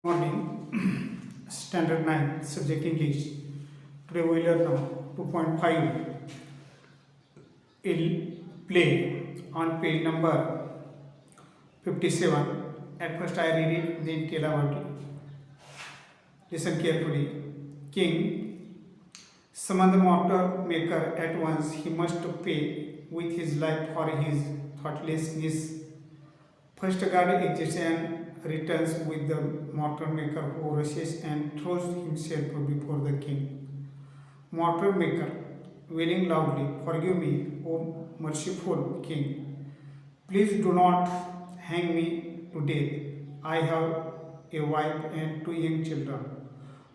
Morning, Standard 9, Subject English. Today we learn now 2.5. It'll play on page number 57. At first I read it, then tell about it. Listen carefully. King, summon the mortar maker at once. He must pay with his life for his thoughtlessness. First guard exists and returns with the mortar maker who rushes and throws himself before the king. Mortar maker, wailing loudly, "Forgive me, O merciful king. Please do not hang me to death. I have a wife and two young children.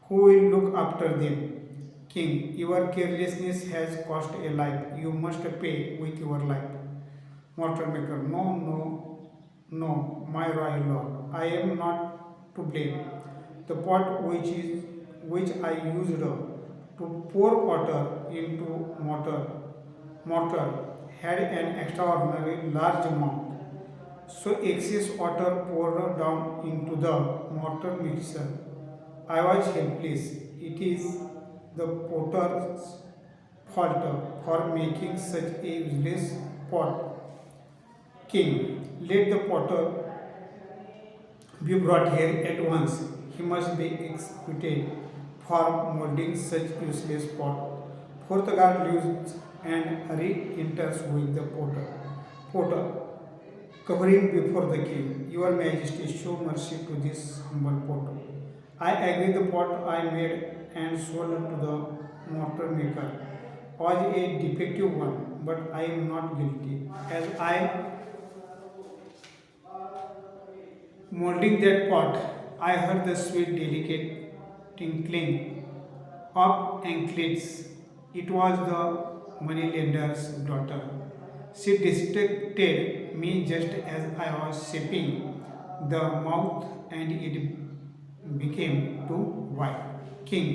Who will look after them? King, your carelessness has cost a life. You must pay with your life." Mortar maker, "No, no, no, my royal lord. I am not to blame. The pot which I used to pour water into mortar had an extraordinarily large amount. So excess water poured down into the mortar mixture. I was helpless. It is the potter's fault for making such a useless pot. King, let the potter be brought here at once. He must be executed for molding such useless pot. Fourth guard leaves and re-enters with the potter. Potter, covering before the king, "Your Majesty, show mercy to this humble potter. I agree the pot I made and sold to the mortar maker was a defective one, but I am not guilty, as I molding that pot, I heard the sweet, delicate tinkling of anklets. It was the moneylender's daughter. She distracted me just as I was shaping the mouth, and it became too wide. King,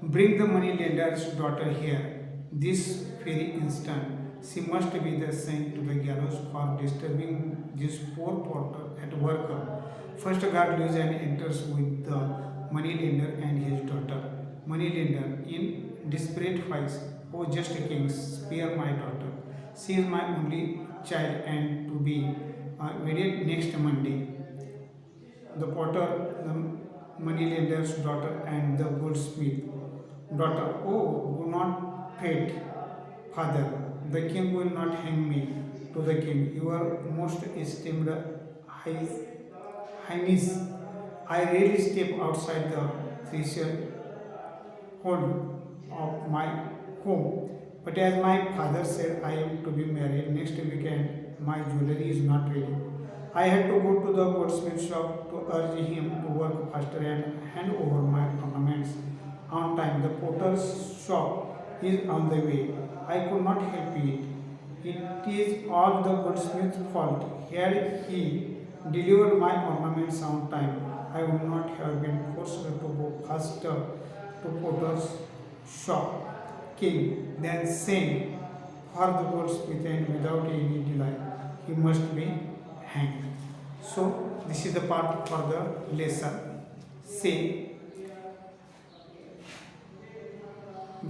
bring the moneylender's daughter here this very instant. She must be the sent to the gallows for disturbing this poor porter at work." First guard leaves and enters with the moneylender and his daughter. Moneylender, in desperate voice, "Oh just king, spare my daughter. She is my only child and to be wedded next Monday." The potter, the moneylender's daughter, and the goldsmith daughter, "Oh, do not fret, father. The king will not hang me." To the king, "Your most esteemed highness, I rarely step outside the threshold of my home. But as my father said, I am to be married next weekend. My jewelry is not ready. I had to go to the goldsmith shop to urge him to work faster and hand over my ornaments on time. The potter's shop is on the way. I could not help it. It is all the goldsmith's fault. Had he delivered my ornaments on time, I would not have been forced to go faster to potter's shop." King then sent for the goldsmith, and without any delay he must be hanged. So this is the part for the lesson. Say,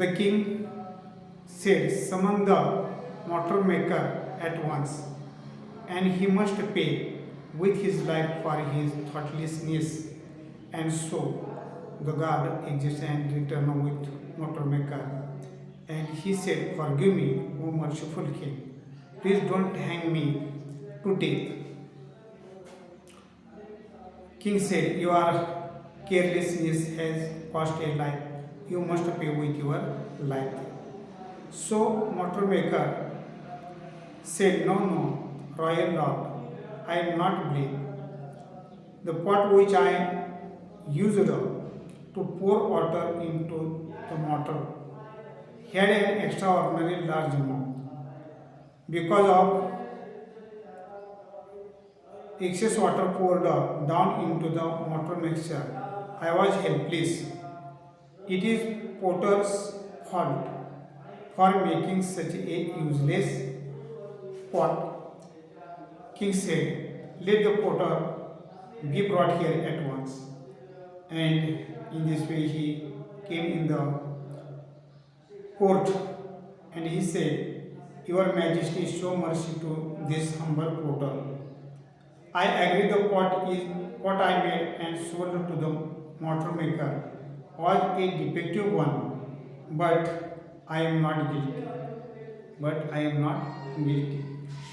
the king said, "Summon the mortar maker at once, and he must pay with his life for his thoughtlessness." And so the guard exists and returned with mortar maker. And he said, "Forgive me, O merciful king. Please don't hang me to death." King said, "Your carelessness has cost a life. You must pay with your life." So mortar maker said, "No, no, royal lord, I am not blamed. The pot which I used to pour water into the mortar had an extraordinarily large amount. Because of excess water poured down into the mortar mixture, I was helpless. It is potter's fault for making such a useless pot." King said, "Let the potter be brought here at once." and in this way he came in the court, and he said, "Your Majesty, show mercy to this humble porter. I agree the pot is what I made and sold to the mortar maker was a defective one, but I am not guilty. But I am not guilty.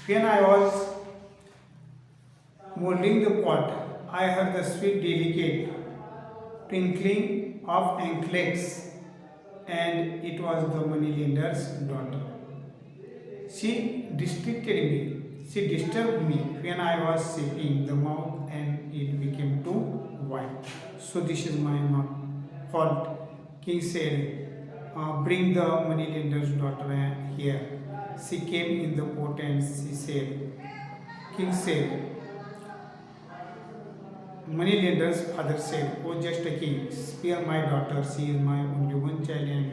When I was molding the pot, I heard the sweet, delicate twinkling of anklets, and it was the moneylender's daughter. She distracted me. She disturbed me when I was shaping the mouth, and it became too wide. So this is my fault. King said, bring the moneylender's daughter here. She came in the pot and she said, King said, moneylender's father said, "Oh, just a king, spare my daughter. She is my only one child and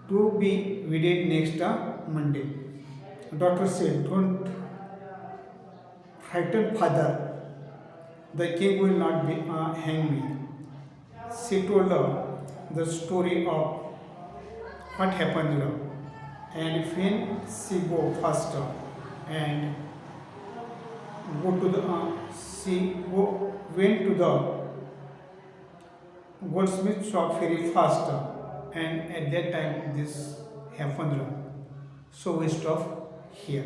to be wedded next Monday." Daughter said, "Don't frighten father. The king will not hang me." She told her the story of what happened to her, and when she go faster and go to the went to the goldsmith shop very fast, and at that time this happened. So we stop here.